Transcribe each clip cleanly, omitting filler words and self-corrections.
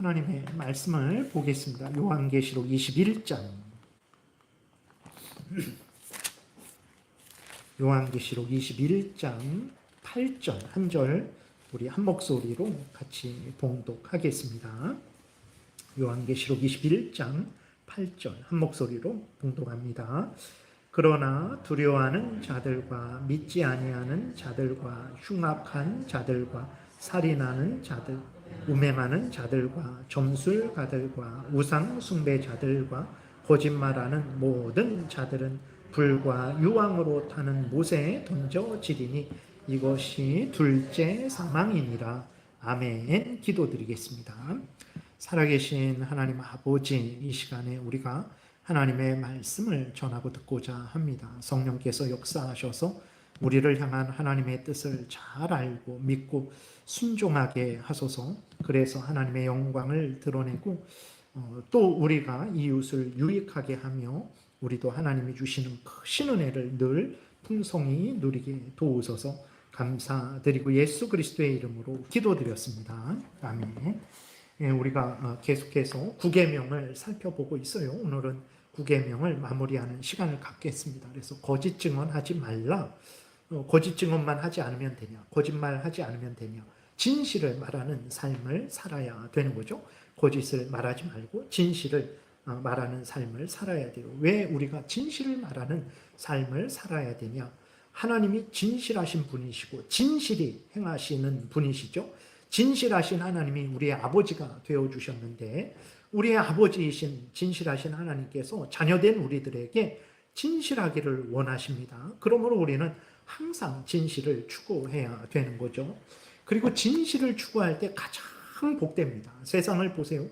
하나님의 말씀을 보겠습니다. 요한계시록 21장. 요한계시록 21장 8절 한 절 우리 한 목소리로 같이 봉독하겠습니다. 요한계시록 21장 8절 한 목소리로 봉독합니다. 그러나 두려워하는 자들과 믿지 아니하는 자들과 흉악한 자들과 살인하는 자들, 음행하는 자들과 점술가들과 우상 숭배자들과 거짓말하는 모든 자들은 불과 유황으로 타는 못에 던져지리니 이것이 둘째 사망이니라. 아멘. 기도드리겠습니다. 살아계신 하나님 아버지, 이 시간에 우리가 하나님의 말씀을 전하고 듣고자 합니다. 성령께서 역사하셔서 우리를 향한 하나님의 뜻을 잘 알고 믿고 순종하게 하소서. 그래서 하나님의 영광을 드러내고 또 우리가 이웃을 유익하게 하며 우리도 하나님이 주시는 크신 은혜를 늘 풍성히 누리게 도우소서. 감사드리고 예수 그리스도의 이름으로 기도드렸습니다. 아멘. 우리가 계속해서 구계명을 살펴보고 있어요. 오늘은 구계명을 마무리하는 시간을 갖겠습니다. 그래서 거짓 증언하지 말라. 거짓 증언만 하지 않으면 되냐? 거짓말하지 않으면 되냐? 진실을 말하는 삶을 살아야 되는 거죠. 거짓을 말하지 말고 진실을 말하는 삶을 살아야 돼요. 왜 우리가 진실을 말하는 삶을 살아야 되냐? 하나님이 진실하신 분이시고 진실이 행하시는 분이시죠. 진실하신 하나님이 우리의 아버지가 되어주셨는데 우리의 아버지이신 진실하신 하나님께서 자녀된 우리들에게 진실하기를 원하십니다. 그러므로 우리는 항상 진실을 추구해야 되는 거죠. 그리고 진실을 추구할 때 가장 복됩니다. 세상을 보세요.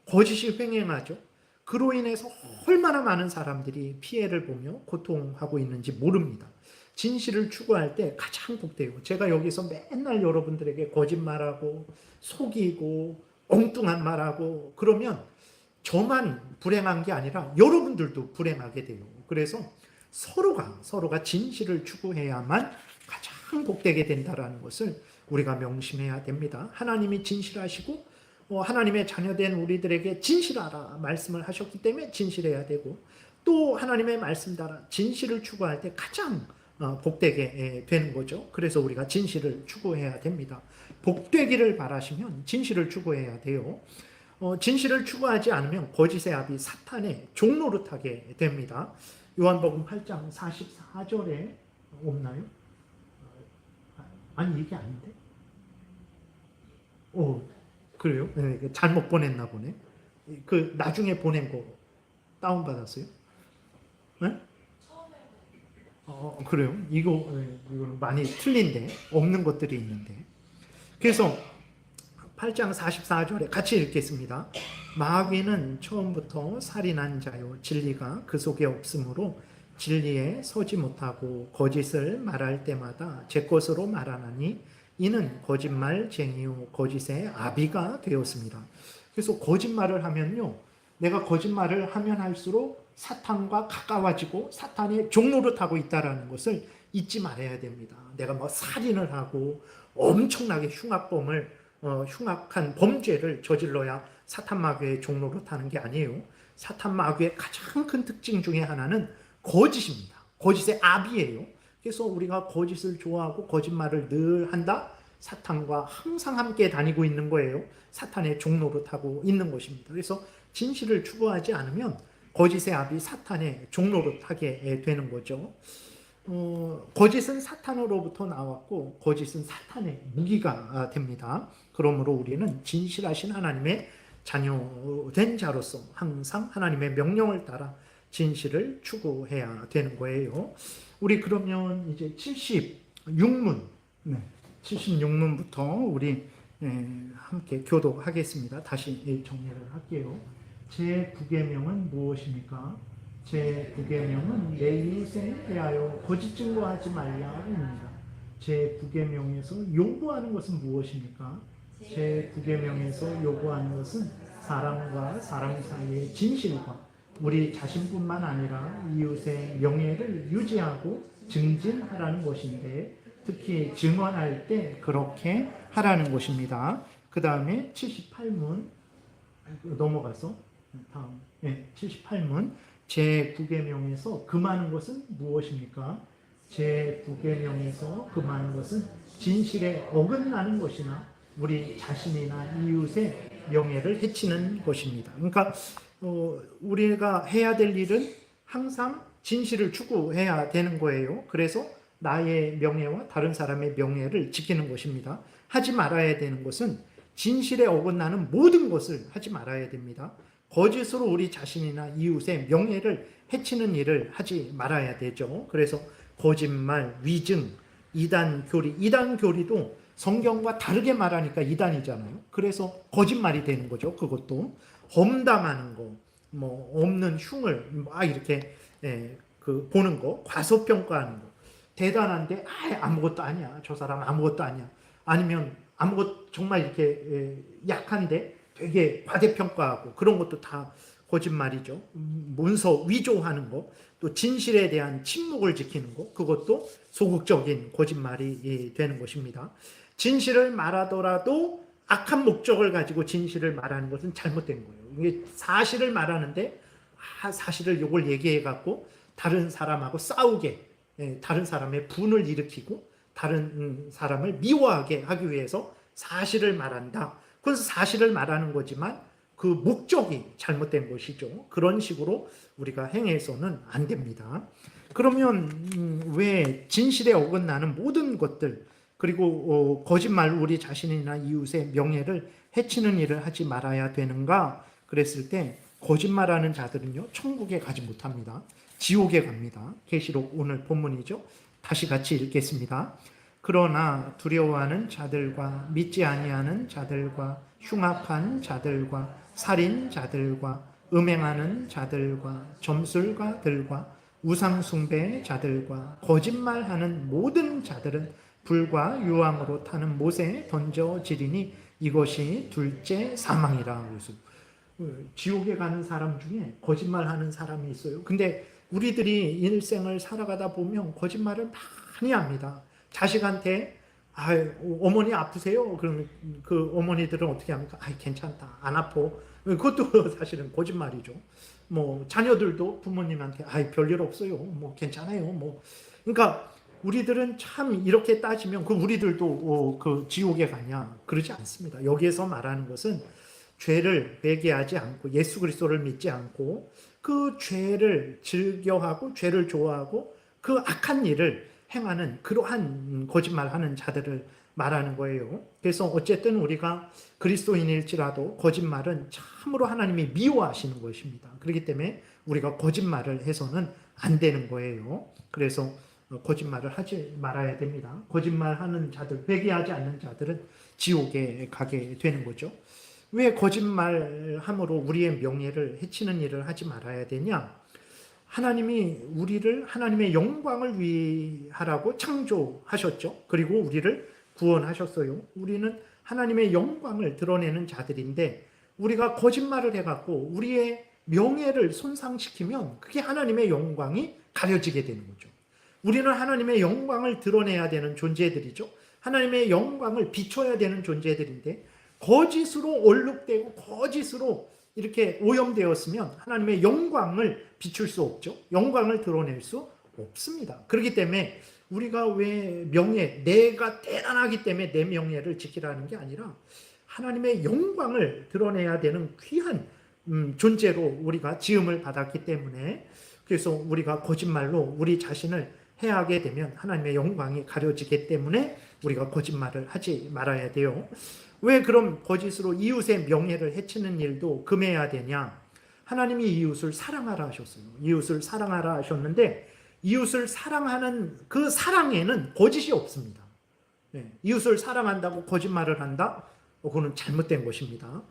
거짓이 횡행하죠. 그로 인해서 얼마나 많은 사람들이 피해를 보며 고통하고 있는지 모릅니다. 진실을 추구할 때 가장 복돼요. 제가 여기서 맨날 여러분들에게 거짓말하고 속이고 엉뚱한 말하고 그러면 저만 불행한 게 아니라 여러분들도 불행하게 돼요. 그래서 서로가 진실을 추구해야만 가장 복되게 된다는 것을 우리가 명심해야 됩니다. 하나님이 진실하시고 하나님의 자녀된 우리들에게 진실하라 말씀을 하셨기 때문에 진실해야 되고 또 하나님의 말씀 따라 진실을 추구할 때 가장 복되게 되는 거죠. 그래서 우리가 진실을 추구해야 됩니다. 복되기를 바라시면 진실을 추구해야 돼요. 진실을 추구하지 않으면 거짓의 아비 사탄의 종노릇하게 됩니다. 요한복음 8장 44절에 없나요? 아니 이게 아닌데? 그래요? 네, 잘못 보냈나 보네. 그 나중에 보낸 거 다운 받았어요? 네? 그래요? 이거는 많이 틀린데 없는 것들이 있는데. 그래서 8장 44절에 같이 읽겠습니다. 마귀는 처음부터 살인한 자요 진리가 그 속에 없으므로 진리에 서지 못하고 거짓을 말할 때마다 제 것으로 말하나니 이는 거짓말쟁이요 거짓의 아비가 되었습니다. 그래서 거짓말을 하면요, 내가 거짓말을 하면 할수록 사탄과 가까워지고 사탄의 종노릇하고 있다는 것을 잊지 말아야 됩니다. 내가 뭐 살인을 하고 엄청나게 흉악한 범죄를 저질러야 사탄 마귀의 종노릇하는 게 아니에요. 사탄 마귀의 가장 큰 특징 중에 하나는 거짓입니다. 거짓의 아비예요. 그래서 우리가 거짓을 좋아하고 거짓말을 늘 한다? 사탄과 항상 함께 다니고 있는 거예요. 사탄의 종노릇하고 있는 것입니다. 그래서 진실을 추구하지 않으면 거짓의 아비 사탄의 종노릇하게 되는 거죠. 거짓은 사탄으로부터 나왔고 거짓은 사탄의 무기가 됩니다. 그러므로 우리는 진실하신 하나님의 자녀된 자로서 항상 하나님의 명령을 따라 진실을 추구해야 되는 거예요. 우리 그러면 이제 76문, 76문부터 우리 함께 교독하겠습니다. 다시 정리를 할게요. 제9계명은 무엇입니까? 제9계명은 내 이웃에 대하여 거짓 증거하지 말라입니다. 제9계명에서 요구하는 것은 무엇입니까? 제9계명에서 요구하는 것은 사람과 사람 사이의 진실과 우리 자신뿐만 아니라 이웃의 명예를 유지하고 증진하라는 것인데 특히 증언할 때 그렇게 하라는 것입니다. 그 다음에 78문 넘어가서 다음 78문 제9계명에서 금하는 것은 무엇입니까? 제9계명에서 금하는 것은 진실에 어긋나는 것이나 우리 자신이나 이웃의 명예를 해치는 것입니다. 그러니까 우리가 해야 될 일은 항상 진실을 추구해야 되는 거예요. 그래서 나의 명예와 다른 사람의 명예를 지키는 것입니다. 하지 말아야 되는 것은 진실에 어긋나는 모든 것을 하지 말아야 됩니다. 거짓으로 우리 자신이나 이웃의 명예를 해치는 일을 하지 말아야 되죠. 그래서 거짓말, 위증, 이단 교리, 이단 교리도 성경과 다르게 말하니까 이단이잖아요. 그래서 거짓말이 되는 거죠. 그것도 험담하는 거, 뭐 없는 흉을 이렇게 보는 거, 과소평가하는 거, 대단한데 아무것도 아니야. 저 사람 아무것도 아니야. 아니면 아무것 정말 이렇게 약한데 되게 과대평가하고 그런 것도 다 거짓말이죠. 문서 위조하는 거, 또 진실에 대한 침묵을 지키는 거, 그것도 소극적인 거짓말이 되는 것입니다. 진실을 말하더라도 악한 목적을 가지고 진실을 말하는 것은 잘못된 거예요. 이게 사실을 말하는데 사실을 요걸 얘기해 갖고 다른 사람하고 싸우게, 다른 사람의 분을 일으키고 다른 사람을 미워하게 하기 위해서 사실을 말한다. 그래서 사실을 말하는 거지만 그 목적이 잘못된 것이죠. 그런 식으로 우리가 행해서는 안 됩니다. 그러면 왜 진실에 어긋나는 모든 것들, 그리고 거짓말, 우리 자신이나 이웃의 명예를 해치는 일을 하지 말아야 되는가 그랬을 때, 거짓말하는 자들은요 천국에 가지 못합니다. 지옥에 갑니다. 계시록 오늘 본문이죠. 다시 같이 읽겠습니다. 그러나 두려워하는 자들과 믿지 아니하는 자들과 흉악한 자들과 살인자들과 음행하는 자들과 점술가들과 우상숭배자들과 거짓말하는 모든 자들은 불과 유황으로 타는 못에 던져지리니 이것이 둘째 사망이라. 그래서 지옥에 가는 사람 중에 거짓말하는 사람이 있어요. 근데 우리들이 일생을 살아가다 보면 거짓말을 많이 합니다. 자식한테 어머니 아프세요? 그러면 그 어머니들은 어떻게 합니까? 괜찮다, 안 아파. 그것도 사실은 거짓말이죠. 뭐 자녀들도 부모님한테 별일 없어요, 뭐 괜찮아요, 뭐. 그러니까 우리들은 참 이렇게 따지면 그 우리들도 그 지옥에 가냐? 그러지 않습니다. 여기에서 말하는 것은 죄를 회개하지 않고 예수 그리스도를 믿지 않고 그 죄를 즐겨하고 죄를 좋아하고 그 악한 일을 행하는 그러한 거짓말하는 자들을 말하는 거예요. 그래서 어쨌든 우리가 그리스도인일지라도 거짓말은 참으로 하나님이 미워하시는 것입니다. 그렇기 때문에 우리가 거짓말을 해서는 안 되는 거예요. 그래서 거짓말을 하지 말아야 됩니다. 거짓말하는 자들, 회개하지 않는 자들은 지옥에 가게 되는 거죠. 왜 거짓말함으로 우리의 명예를 해치는 일을 하지 말아야 되냐? 하나님이 우리를 하나님의 영광을 위하라고 창조하셨죠. 그리고 우리를 구원하셨어요. 우리는 하나님의 영광을 드러내는 자들인데 우리가 거짓말을 해갖고 우리의 명예를 손상시키면 그게 하나님의 영광이 가려지게 되는 거죠. 우리는 하나님의 영광을 드러내야 되는 존재들이죠. 하나님의 영광을 비춰야 되는 존재들인데 거짓으로 얼룩되고 거짓으로 이렇게 오염되었으면 하나님의 영광을 비출 수 없죠. 영광을 드러낼 수 없습니다. 그렇기 때문에 우리가 왜 내가 대단하기 때문에 내 명예를 지키라는 게 아니라 하나님의 영광을 드러내야 되는 귀한 존재로 우리가 지음을 받았기 때문에, 그래서 우리가 거짓말로 우리 자신을 해하게 되면 하나님의 영광이 가려지기 때문에 우리가 거짓말을 하지 말아야 돼요. 왜 그럼 거짓으로 이웃의 명예를 해치는 일도 금해야 되냐? 하나님이 이웃을 사랑하라 하셨어요. 이웃을 사랑하라 하셨는데 이웃을 사랑하는 그 사랑에는 거짓이 없습니다. 이웃을 사랑한다고 거짓말을 한다? 그거는 잘못된 것입니다.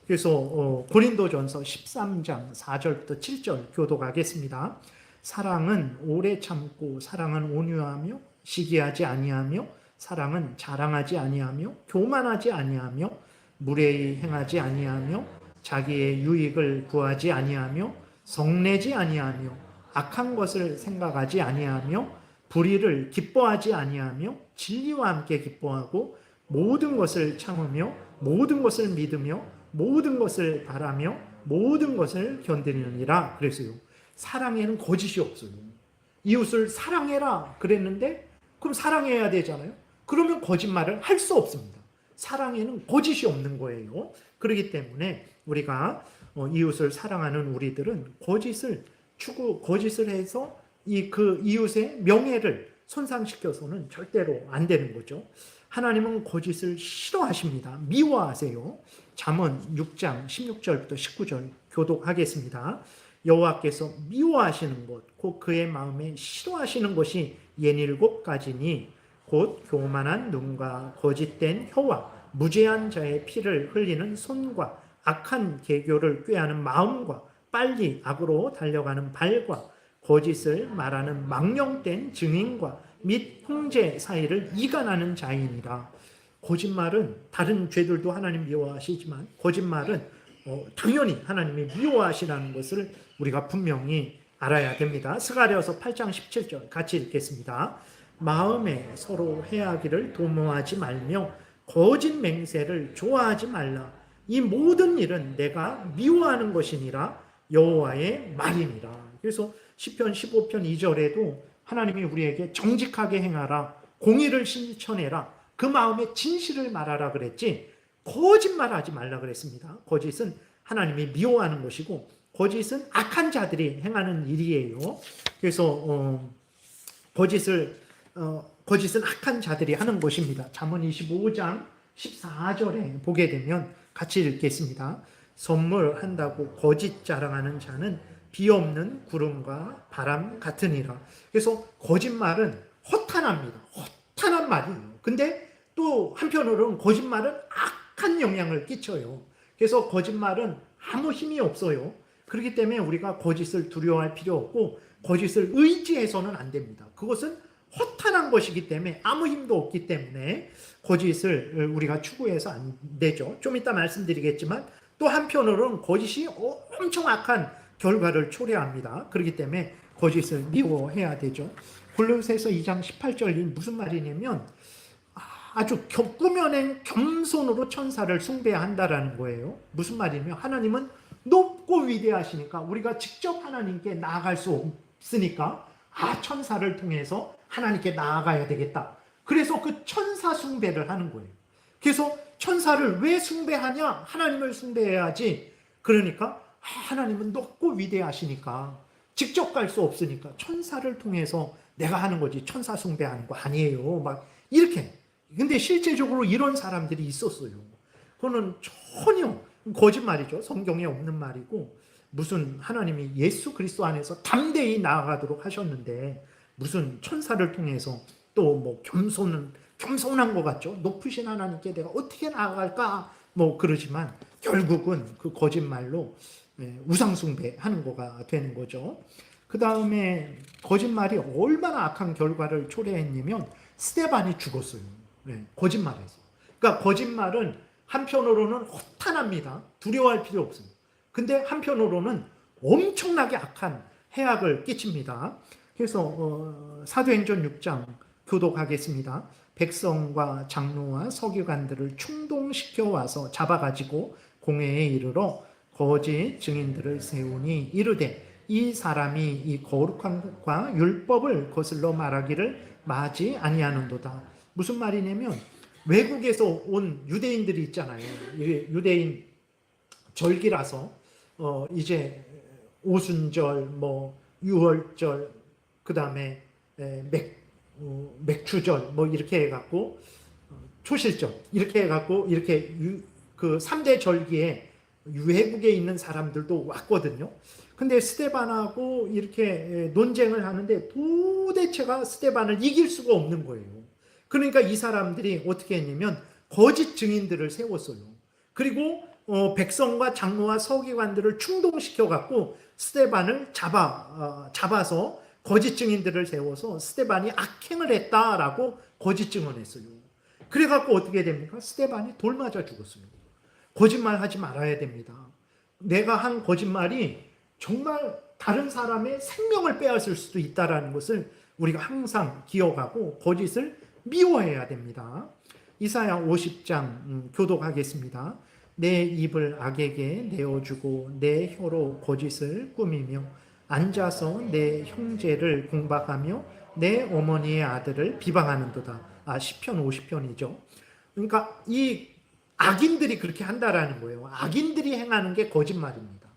그래서 고린도전서 13장 4절부터 7절 교독하겠습니다. 사랑은 오래 참고 사랑은 온유하며 시기하지 아니하며 사랑은 자랑하지 아니하며 교만하지 아니하며 무례히 행하지 아니하며 자기의 유익을 구하지 아니하며 성내지 아니하며 악한 것을 생각하지 아니하며 불의를 기뻐하지 아니하며 진리와 함께 기뻐하고 모든 것을 참으며 모든 것을 믿으며 모든 것을 바라며 모든 것을 견디느니라 그랬어요. 사랑에는 거짓이 없어요. 이웃을 사랑해라 그랬는데 그럼 사랑해야 되잖아요. 그러면 거짓말을 할 수 없습니다. 사랑에는 거짓이 없는 거예요. 그렇기 때문에 우리가 이웃을 사랑하는 우리들은 거짓을 해서 그 이웃의 명예를 손상시켜서는 절대로 안 되는 거죠. 하나님은 거짓을 싫어하십니다. 미워하세요. 잠언 6장 16절부터 19절 교독하겠습니다. 여호와께서 미워하시는 것, 곧 그의 마음에 싫어하시는 것이 67가지니 곧 교만한 눈과 거짓된 혀와 무죄한 자의 피를 흘리는 손과 악한 계교를 꾀하는 마음과 빨리 악으로 달려가는 발과 거짓을 말하는 망령된 증인과 및 형제 사이를 이간하는 자이니라. 거짓말은 다른 죄들도 하나님 미워하시지만 거짓말은 당연히 하나님이 미워하시라는 것을 우리가 분명히 알아야 됩니다. 스가랴서 8장 17절 같이 읽겠습니다. 마음에 서로 해하기를 도모하지 말며 거짓 맹세를 좋아하지 말라. 이 모든 일은 내가 미워하는 것이니라 여호와의 말이니라. 그래서 시편 15편 2절에도 하나님이 우리에게 정직하게 행하라, 공의를 실천해라, 그 마음에 진실을 말하라 그랬지 거짓말하지 말라 그랬습니다. 거짓은 하나님이 미워하는 것이고 거짓은 악한 자들이 행하는 일이에요. 그래서 거짓은 악한 자들이 하는 것입니다. 잠언 25장 14절에 보게 되면 같이 읽겠습니다. 선물한다고 거짓 자랑하는 자는 비 없는 구름과 바람 같으니라. 그래서 거짓말은 허탄합니다. 허탄한 말이에요. 근데 또 한편으로는 거짓말은 악한 영향을 끼쳐요. 그래서 거짓말은 아무 힘이 없어요. 그렇기 때문에 우리가 거짓을 두려워할 필요 없고 거짓을 의지해서는 안 됩니다. 그것은 허탄한 것이기 때문에 아무 힘도 없기 때문에 거짓을 우리가 추구해서 안 되죠. 좀 이따 말씀드리겠지만 또 한편으로는 거짓이 엄청 악한 결과를 초래합니다. 그렇기 때문에 거짓을 미워해야 되죠. 골로새서 2장 18절이 무슨 말이냐면 아주 꾸며낸 겸손으로 천사를 숭배한다라는 거예요. 무슨 말이냐면 하나님은 높고 위대하시니까 우리가 직접 하나님께 나아갈 수 없으니까 천사를 통해서 하나님께 나아가야 되겠다. 그래서 그 천사 숭배를 하는 거예요. 그래서 천사를 왜 숭배하냐? 하나님을 숭배해야지. 그러니까 하나님은 높고 위대하시니까 직접 갈 수 없으니까 천사를 통해서 내가 하는 거지 천사 숭배하는 거 아니에요. 막 이렇게. 근데 실제적으로 이런 사람들이 있었어요. 그거는 전혀 거짓말이죠. 성경에 없는 말이고 무슨 하나님이 예수 그리스도 안에서 담대히 나아가도록 하셨는데 무슨 천사를 통해서 또 뭐 겸손한 것 같죠. 높으신 하나님께 내가 어떻게 나아갈까 뭐 그러지만 결국은 그 거짓말로 우상숭배하는 거가 되는 거죠. 그 다음에 거짓말이 얼마나 악한 결과를 초래했냐면 스데반이 죽었어요. 거짓말에서. 그러니까 거짓말은 한편으로는 허탄합니다. 두려워할 필요 없습니다. 근데 한편으로는 엄청나게 악한 해악을 끼칩니다. 그래서 사도행전 6장 교독하겠습니다. 백성과 장로와 서기관들을 충동시켜 와서 잡아가지고 공회에 이르러 거짓 증인들을 세우니 이르되 이 사람이 이 거룩한 것과 율법을 거슬러 말하기를 마지 아니하는도다. 무슨 말이냐면 외국에서 온 유대인들이 있잖아요. 유대인 절기라서 이제 오순절, 뭐 유월절, 그 다음에 맥추절, 뭐 이렇게 해갖고 초실절 이렇게 해갖고 이렇게 그 3대 절기에 외국에 있는 사람들도 왔거든요. 근데 스데반하고 이렇게 논쟁을 하는데 도대체가 스데반을 이길 수가 없는 거예요. 그러니까 이 사람들이 어떻게 했냐면 거짓 증인들을 세웠어요. 그리고 백성과 장로와 서기관들을 충동시켜 갖고 스데반을 잡아서 거짓 증인들을 세워서 스데반이 악행을 했다라고 거짓 증언했어요. 그래 갖고 어떻게 됩니까? 스데반이 돌 맞아 죽었어요. 거짓말 하지 말아야 됩니다. 내가 한 거짓말이 정말 다른 사람의 생명을 빼앗을 수도 있다는 것을 우리가 항상 기억하고 거짓을 미워해야 됩니다. 이사야 50장 교독하겠습니다. 내 입을 악에게 내어주고 내 혀로 거짓을 꾸미며 앉아서 내 형제를 공박하며 내 어머니의 아들을 비방하는도다. 시편 50편이죠. 그러니까 이 악인들이 그렇게 한다라는 거예요. 악인들이 행하는 게 거짓말입니다.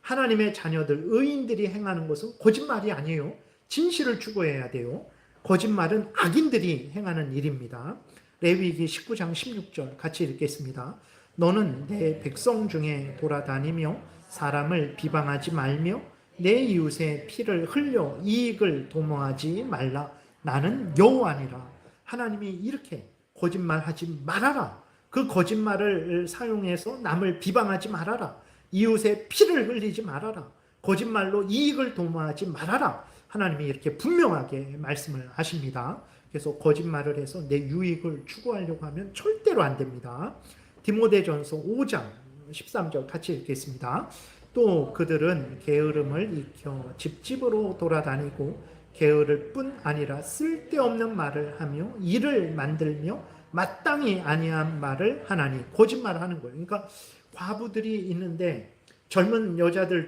하나님의 자녀들, 의인들이 행하는 것은 거짓말이 아니에요. 진실을 추구해야 돼요. 거짓말은 악인들이 행하는 일입니다. 레위기 19장 16절 같이 읽겠습니다. 너는 내 백성 중에 돌아다니며 사람을 비방하지 말며 내 이웃의 피를 흘려 이익을 도모하지 말라. 나는 여호와니라. 하나님이 이렇게 거짓말하지 말아라. 그 거짓말을 사용해서 남을 비방하지 말아라. 이웃의 피를 흘리지 말아라. 거짓말로 이익을 도모하지 말아라. 하나님이 이렇게 분명하게 말씀을 하십니다. 그래서 거짓말을 해서 내 유익을 추구하려고 하면 절대로 안 됩니다. 디모데전서 5장 13절 같이 읽겠습니다. 또 그들은 게으름을 익혀 집집으로 돌아다니고 게으를 뿐 아니라 쓸데없는 말을 하며 일을 만들며 마땅히 아니한 말을 하나니 거짓말을 하는 거예요. 그러니까 과부들이 있는데 젊은 여자들이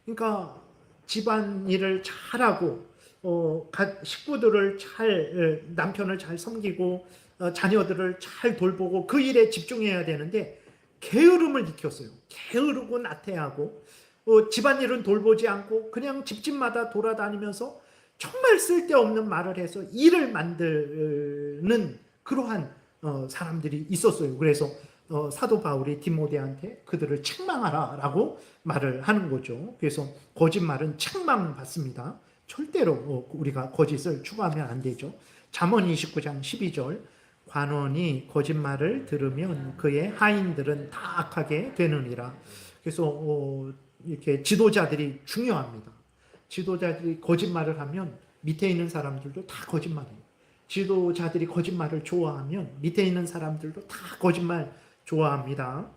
그러니까 집안일을 잘하고 식구들을 남편을 잘 섬기고 자녀들을 잘 돌보고 그 일에 집중해야 되는데 게으름을 익혔어요. 게으르고 나태하고 집안일은 돌보지 않고 그냥 집집마다 돌아다니면서 정말 쓸데없는 말을 해서 일을 만드는 그러한 사람들이 있었어요. 그래서 사도 바울이 디모데한테 그들을 책망하라라고 말을 하는 거죠. 그래서 거짓말은 책망받습니다. 절대로 우리가 거짓을 추구하면 안 되죠. 잠언 29장 12절 관원이 거짓말을 들으면 그의 하인들은 다 악하게 되느니라. 그래서 이렇게 지도자들이 중요합니다. 지도자들이 거짓말을 하면 밑에 있는 사람들도 다 거짓말해요. 지도자들이 거짓말을 좋아하면 밑에 있는 사람들도 다 거짓말 좋아합니다.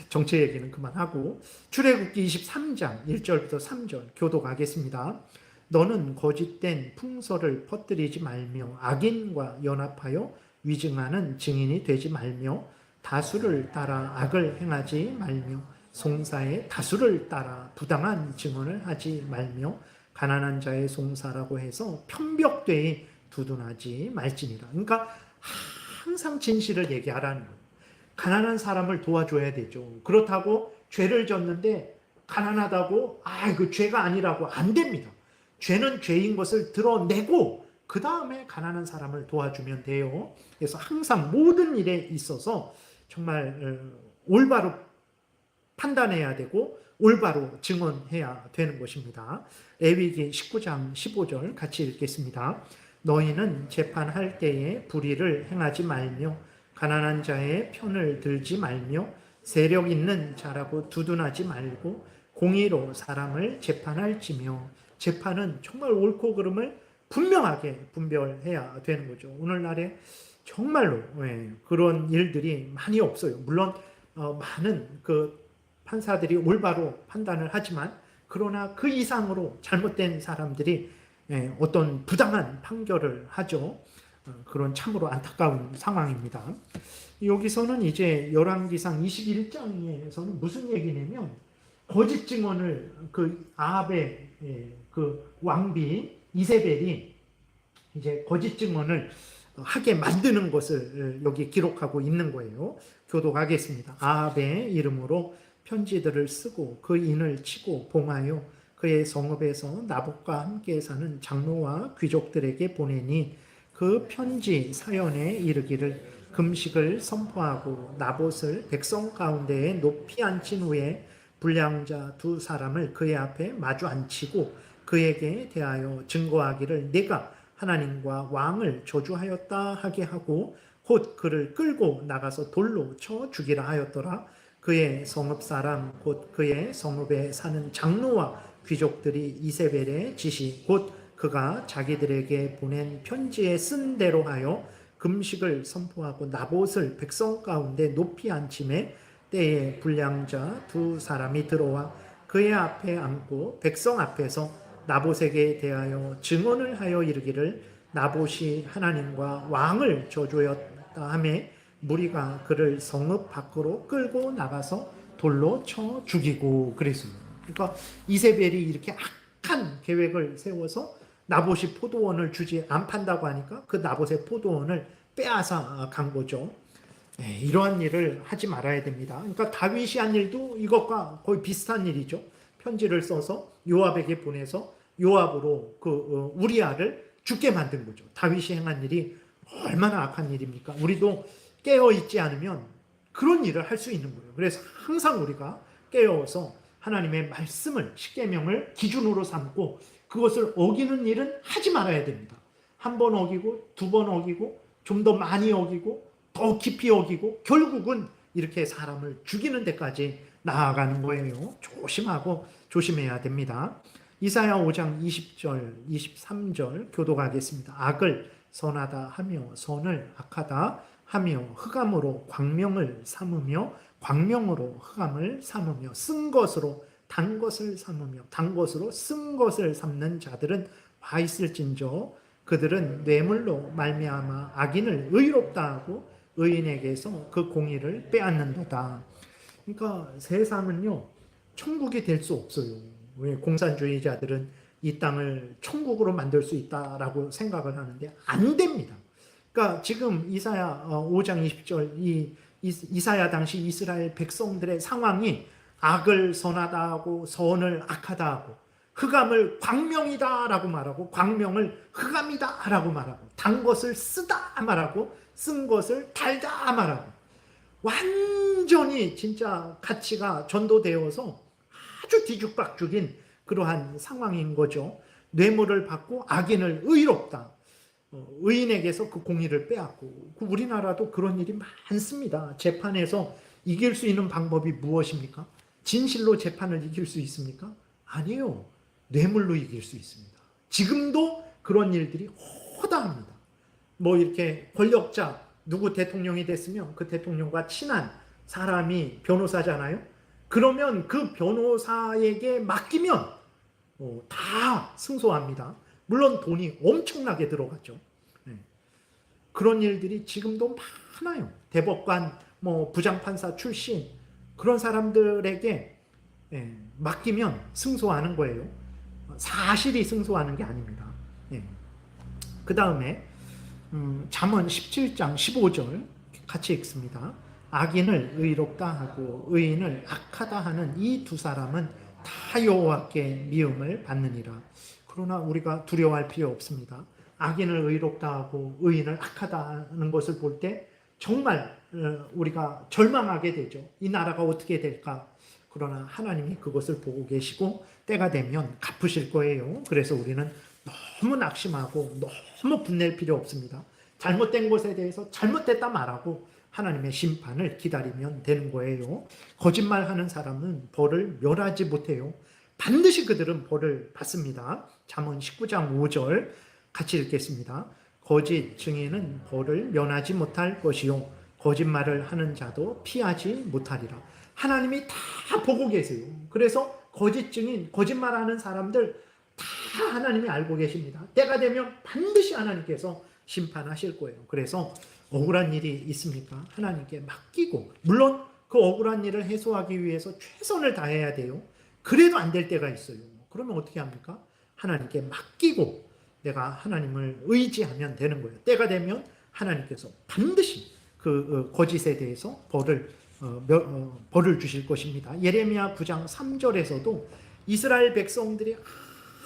정치 얘기는 그만하고 출애굽기 23장 1절부터 3절 교독하겠습니다. 너는 거짓된 풍설을 퍼뜨리지 말며 악인과 연합하여 위증하는 증인이 되지 말며 다수를 따라 악을 행하지 말며 송사의 다수를 따라 부당한 증언을 하지 말며 가난한 자의 송사라고 해서 편벽되이 두둔하지 말지니라. 그러니까 항상 진실을 얘기하라는 거예요. 가난한 사람을 도와줘야 되죠. 그렇다고 죄를 졌는데 가난하다고 그 죄가 아니라고 안 됩니다. 죄는 죄인 것을 드러내고 그 다음에 가난한 사람을 도와주면 돼요. 그래서 항상 모든 일에 있어서 정말 올바로 판단해야 되고 올바로 증언해야 되는 것입니다. 레위기 19장 15절 같이 읽겠습니다. 너희는 재판할 때에 불의를 행하지 말며 가난한 자의 편을 들지 말며 세력 있는 자라고 두둔하지 말고 공의로 사람을 재판할지며 재판은 정말 옳고 그름을 분명하게 분별해야 되는 거죠. 오늘날에 정말로 그런 일들이 많이 없어요. 물론 많은 그 판사들이 올바로 판단을 하지만 그러나 그 이상으로 잘못된 사람들이 어떤 부당한 판결을 하죠. 그런 참으로 안타까운 상황입니다. 여기서는 이제 열왕기상 21장에서는 무슨 얘기냐면 거짓 증언을 그 아합의 그 왕비 이세벨이 이제 거짓 증언을 하게 만드는 것을 여기 기록하고 있는 거예요. 교독하겠습니다. 아합의 이름으로 편지들을 쓰고 그 인을 치고 봉하여 그의 성읍에서 나봇과 함께 사는 장로와 귀족들에게 보내니 그 편지 사연에 이르기를 금식을 선포하고 나봇을 백성 가운데에 높이 앉힌 후에 불량자 두 사람을 그의 앞에 마주 앉히고 그에게 대하여 증거하기를 내가 하나님과 왕을 저주하였다 하게 하고 곧 그를 끌고 나가서 돌로 쳐 죽이라 하였더라. 그의 성읍 사람 곧 그의 성읍에 사는 장로와 귀족들이 이세벨의 지시 곧 그가 자기들에게 보낸 편지에 쓴 대로 하여 금식을 선포하고 나봇을 백성 가운데 높이 앉힘에 때에 불량자 두 사람이 들어와 그의 앞에 앉고 백성 앞에서 나봇에게 대하여 증언을 하여 이르기를 나봇이 하나님과 왕을 저주하였다 하매 무리가 그를 성읍 밖으로 끌고 나가서 돌로 쳐 죽이고 그랬습니다. 그러니까 이세벨이 이렇게 악한 계획을 세워서 나봇이 포도원을 주지 안 판다고 하니까 그 나봇의 포도원을 빼앗아 간 거죠. 이러한 일을 하지 말아야 됩니다. 그러니까 다윗이 한 일도 이것과 거의 비슷한 일이죠. 편지를 써서 요압에게 보내서 요압으로 우리아를 죽게 만든 거죠. 다윗이 행한 일이 얼마나 악한 일입니까? 우리도 깨어 있지 않으면 그런 일을 할 수 있는 거예요. 그래서 항상 우리가 깨어서 하나님의 말씀을 십계명을 기준으로 삼고 그것을 어기는 일은 하지 말아야 됩니다. 한 번 어기고 두 번 어기고 좀 더 많이 어기고 더 깊이 어기고 결국은 이렇게 사람을 죽이는 데까지 나아가는 거예요. 조심하고 조심해야 됩니다. 이사야 5장 20절 23절 교독하겠습니다. 악을 선하다 하며 선을 악하다 하며 흑암으로 광명을 삼으며 광명으로 흑암을 삼으며 쓴 것으로 단 것을 삼으며 단 것으로 쓴 것을 삼는 자들은 와 있을진저 그들은 뇌물로 말미암아 악인을 의롭다 하고 의인에게서 그 공의를 빼앗는도다. 그러니까 세상은요 천국이 될 수 없어요. 왜 공산주의자들은 이 땅을 천국으로 만들 수 있다라고 생각을 하는데 안 됩니다. 그러니까 지금 이사야 5장 20절 이사야 당시 이스라엘 백성들의 상황이 악을 선하다 하고 선을 악하다 하고 흑암을 광명이다라고 말하고 광명을 흑암이다라고 말하고 단 것을 쓰다 말하고 쓴 것을 달다 말하고 완전히 진짜 가치가 전도되어서 아주 뒤죽박죽인 그러한 상황인 거죠. 뇌물을 받고 악인을 의롭다. 의인에게서 그 공의를 빼앗고 우리나라도 그런 일이 많습니다. 재판에서 이길 수 있는 방법이 무엇입니까? 진실로 재판을 이길 수 있습니까? 아니에요. 뇌물로 이길 수 있습니다. 지금도 그런 일들이 허다합니다. 뭐 이렇게 권력자 누구 대통령이 됐으면 그 대통령과 친한 사람이 변호사잖아요. 그러면 그 변호사에게 맡기면 다 승소합니다. 물론 돈이 엄청나게 들어갔죠. 그런 일들이 지금도 많아요. 대법관, 뭐 부장판사 출신 그런 사람들에게 맡기면 승소하는 거예요. 사실이 승소하는 게 아닙니다. 그 다음에 잠언 17장 15절 같이 읽습니다. 악인을 의롭다 하고 의인을 악하다 하는 이 두 사람은 다 여호와께 미움을 받느니라. 그러나 우리가 두려워할 필요 없습니다. 악인을 의롭다 하고 의인을 악하다 하는 것을 볼 때 정말 우리가 절망하게 되죠. 이 나라가 어떻게 될까? 그러나 하나님이 그것을 보고 계시고 때가 되면 갚으실 거예요. 그래서 우리는 너무 낙심하고 너무 분낼 필요 없습니다. 잘못된 것에 대해서 잘못됐다 말하고 하나님의 심판을 기다리면 되는 거예요. 거짓말하는 사람은 벌을 멸하지 못해요. 반드시 그들은 벌을 받습니다. 잠언 19장 5절 같이 읽겠습니다. 거짓 증인은 벌을 면하지 못할 것이요 거짓말을 하는 자도 피하지 못하리라. 하나님이 다 보고 계세요. 그래서 거짓 증인, 거짓말하는 사람들 다 하나님이 알고 계십니다. 때가 되면 반드시 하나님께서 심판하실 거예요. 그래서 억울한 일이 있습니까? 하나님께 맡기고 물론 그 억울한 일을 해소하기 위해서 최선을 다해야 돼요. 그래도 안 될 때가 있어요. 그러면 어떻게 합니까? 하나님께 맡기고 내가 하나님을 의지하면 되는 거예요. 때가 되면 하나님께서 반드시 그 거짓에 대해서 벌을 주실 것입니다. 예레미야 9장 3절에서도 이스라엘 백성들이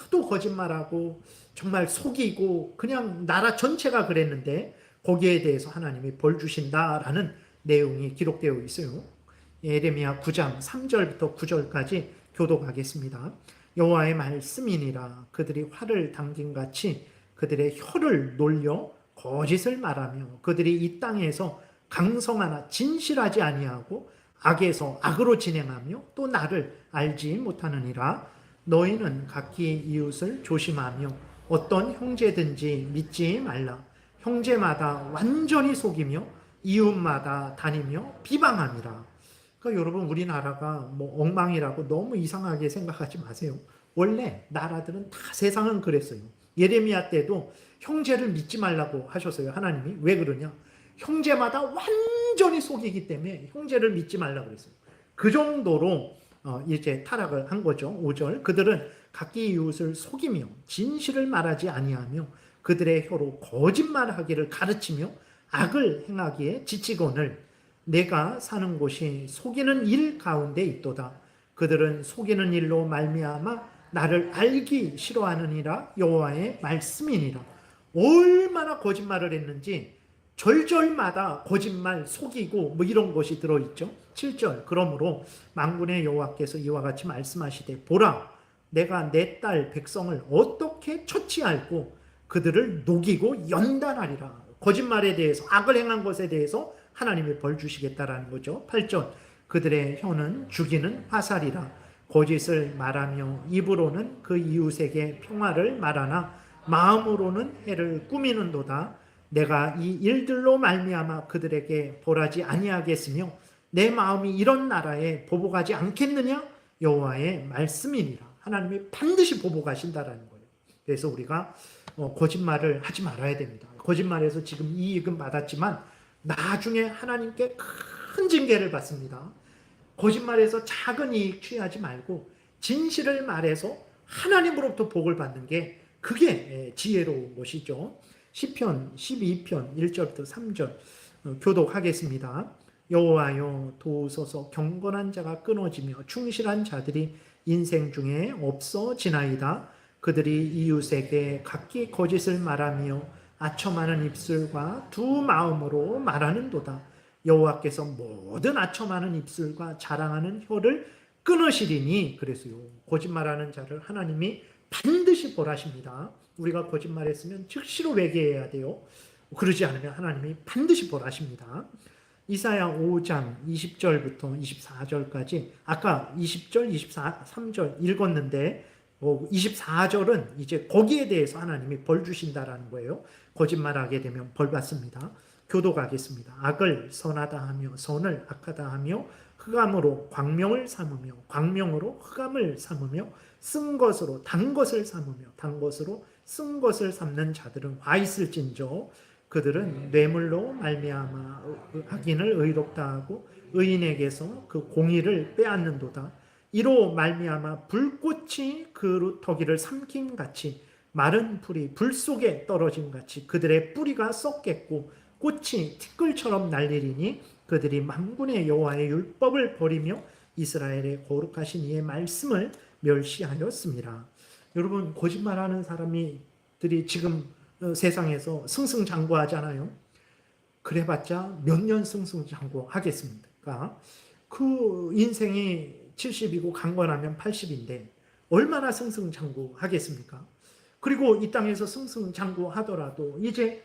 하도 거짓말하고 정말 속이고 그냥 나라 전체가 그랬는데 거기에 대해서 하나님이 벌 주신다라는 내용이 기록되어 있어요. 예레미야 9장 3절부터 9절까지 교독하겠습니다. 여호와의 말씀이니라. 그들이 활을 당긴 같이 그들의 혀를 놀려 거짓을 말하며 그들이 이 땅에서 강성하나 진실하지 아니하고 악에서 악으로 진행하며 또 나를 알지 못하느니라. 너희는 각기 이웃을 조심하며 어떤 형제든지 믿지 말라. 형제마다 완전히 속이며 이웃마다 다니며 비방함이라. 그러니까 여러분 우리나라가 뭐 엉망이라고 너무 이상하게 생각하지 마세요. 원래 나라들은 다 세상은 그랬어요. 예레미야 때도 형제를 믿지 말라고 하셨어요. 하나님이. 왜 그러냐? 형제마다 완전히 속이기 때문에 형제를 믿지 말라고 그랬어요. 그 정도로 이제 타락을 한 거죠. 5절. 그들은 각기 이웃을 속이며 진실을 말하지 아니하며 그들의 혀로 거짓말하기를 가르치며 악을 행하기에 지치거늘 내가 사는 곳이 속이는 일 가운데 있도다. 그들은 속이는 일로 말미암아 나를 알기 싫어하느니라. 여호와의 말씀이니라. 얼마나 거짓말을 했는지 절절마다 거짓말, 속이고 뭐 이런 것이 들어있죠. 7절. 그러므로 만군의 여호와께서 이와 같이 말씀하시되 보라 내가 내 딸 백성을 어떻게 처치할고 그들을 녹이고 연단하리라. 거짓말에 대해서, 악을 행한 것에 대해서 하나님이 벌 주시겠다라는 거죠. 8절. 그들의 혀는 죽이는 화살이라. 거짓을 말하며 입으로는 그 이웃에게 평화를 말하나 마음으로는 해를 꾸미는도다. 내가 이 일들로 말미암아 그들에게 벌하지 아니하겠으며 내 마음이 이런 나라에 보복하지 않겠느냐? 여호와의 말씀이니라. 하나님이 반드시 보복하신다라는 거예요. 그래서 우리가 거짓말을 하지 말아야 됩니다. 거짓말에서 지금 이익은 받았지만 나중에 하나님께 큰 징계를 받습니다. 거짓말에서 작은 이익 취하지 말고 진실을 말해서 하나님으로부터 복을 받는 게 그게 지혜로운 것이죠. 시편 12편 1절부터 3절 교독하겠습니다. 여호와여 도우소서. 경건한 자가 끊어지며 충실한 자들이 인생 중에 없어지나이다. 그들이 이웃에게 각기 거짓을 말하며 아첨하는 입술과 두 마음으로 말하는도다. 여호와께서 모든 아첨하는 입술과 자랑하는 혀를 끊으시리니. 그래서요, 거짓말하는 자를 하나님이 반드시 벌하십니다. 우리가 거짓말했으면 즉시로 회개해야 돼요. 그러지 않으면 하나님이 반드시 벌하십니다. 이사야 5장 20절부터 24절까지 아까 20절, 23절 읽었는데 24절은 이제 거기에 대해서 하나님이 벌 주신다라는 거예요. 거짓말하게 되면 벌 받습니다. 교독하겠습니다. 악을 선하다 하며 선을 악하다 하며 흑암으로 광명을 삼으며 광명으로 흑암을 삼으며 쓴 것으로 단 것을 삼으며 단 것으로 쓴 것을 삼는 자들은 화 있을진저. 그들은 뇌물로 말미암아 악인을 의롭다 하고 의인에게서 그 공의를 빼앗는도다. 이로 말미암아 불꽃이 그 덕이를 삼킴 같이 마른 풀이 불 속에 떨어짐 같이 그들의 뿌리가 썩겠고 꽃이 티끌처럼 날리리니 그들이 만군의 여호와의 율법을 버리며 이스라엘의 거룩하신 이의 말씀을 멸시하였습니다. 여러분, 거짓말하는 사람들이 지금 세상에서 승승장구하잖아요. 그래봤자 몇 년 승승장구하겠습니까? 그 인생이 70이고 강건하면 80인데 얼마나 승승장구하겠습니까? 그리고 이 땅에서 승승장구하더라도 이제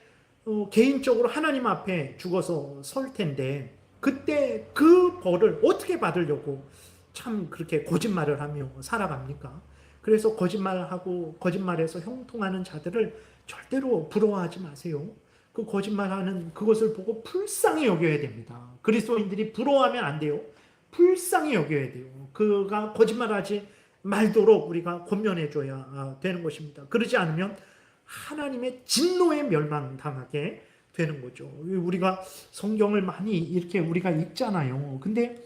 개인적으로 하나님 앞에 죽어서 설 텐데 그때 그 벌을 어떻게 받으려고 참 그렇게 거짓말을 하며 살아갑니까? 그래서 거짓말하고 거짓말에서 형통하는 자들을 절대로 부러워하지 마세요. 그 거짓말하는 그것을 보고 불쌍히 여겨야 됩니다. 그리스도인들이 부러워하면 안 돼요. 불쌍히 여겨야 돼요. 그가 거짓말하지 말도록 우리가 권면해 줘야 되는 것입니다. 그러지 않으면 하나님의 진노에 멸망당하게 되는 거죠. 우리가 성경을 많이 이렇게 우리가 읽잖아요. 근데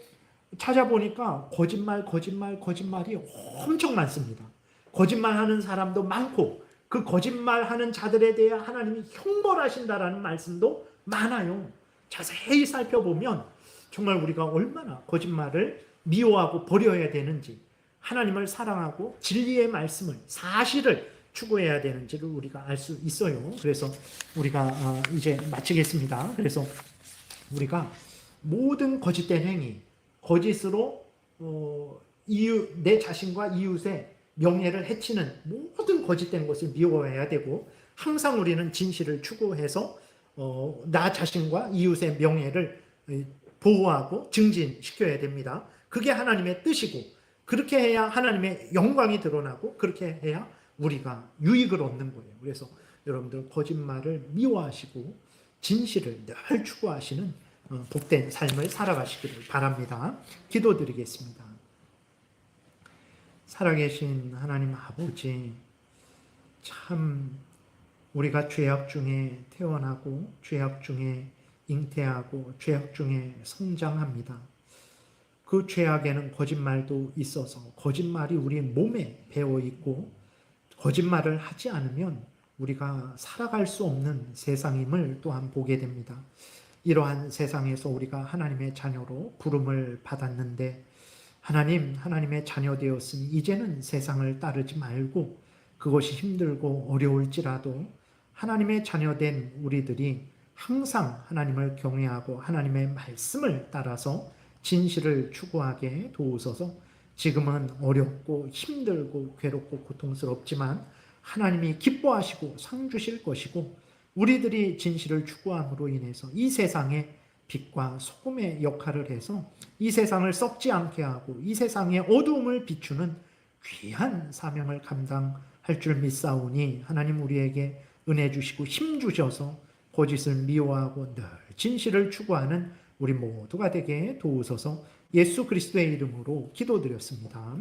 찾아보니까 거짓말이 엄청 많습니다. 거짓말하는 사람도 많고 그 거짓말하는 자들에 대해 하나님이 형벌하신다라는 말씀도 많아요. 자세히 살펴보면 정말 우리가 얼마나 거짓말을 미워하고 버려야 되는지, 하나님을 사랑하고 진리의 말씀을, 사실을 추구해야 되는지를 우리가 알 수 있어요. 그래서 우리가 이제 마치겠습니다. 그래서 우리가 모든 거짓된 행위, 거짓으로 내 자신과 이웃의 명예를 해치는 모든 거짓된 것을 미워해야 되고, 항상 우리는 진실을 추구해서 나 자신과 이웃의 명예를 보호하고 증진시켜야 됩니다. 그게 하나님의 뜻이고, 그렇게 해야 하나님의 영광이 드러나고, 그렇게 해야 우리가 유익을 얻는 거예요. 그래서 여러분들 거짓말을 미워하시고 진실을 늘 추구하시는 복된 삶을 살아가시기를 바랍니다. 기도드리겠습니다. 살아계신 하나님 아버지, 참 우리가 죄악 중에 태어나고 죄악 중에 잉태하고 죄악 중에 성장합니다. 그 죄악에는 거짓말도 있어서 거짓말이 우리 몸에 배어 있고 거짓말을 하지 않으면 우리가 살아갈 수 없는 세상임을 또한 보게 됩니다. 이러한 세상에서 우리가 하나님의 자녀로 부름을 받았는데 하나님의 자녀 되었으니 이제는 세상을 따르지 말고 그것이 힘들고 어려울지라도 하나님의 자녀된 우리들이 항상 하나님을 경외하고 하나님의 말씀을 따라서 진실을 추구하게 도우소서. 지금은 어렵고 힘들고 괴롭고 고통스럽지만 하나님이 기뻐하시고 상 주실 것이고 우리들이 진실을 추구함으로 인해서 이 세상에 빛과 소금의 역할을 해서 이 세상을 썩지 않게 하고 이 세상의 어두움을 비추는 귀한 사명을 감당할 줄 믿사오니 하나님 우리에게 은혜 주시고 힘 주셔서 거짓을 미워하고 늘 진실을 추구하는 우리 모두가 되게 도우소서. 예수 그리스도의 이름으로 기도드렸습니다.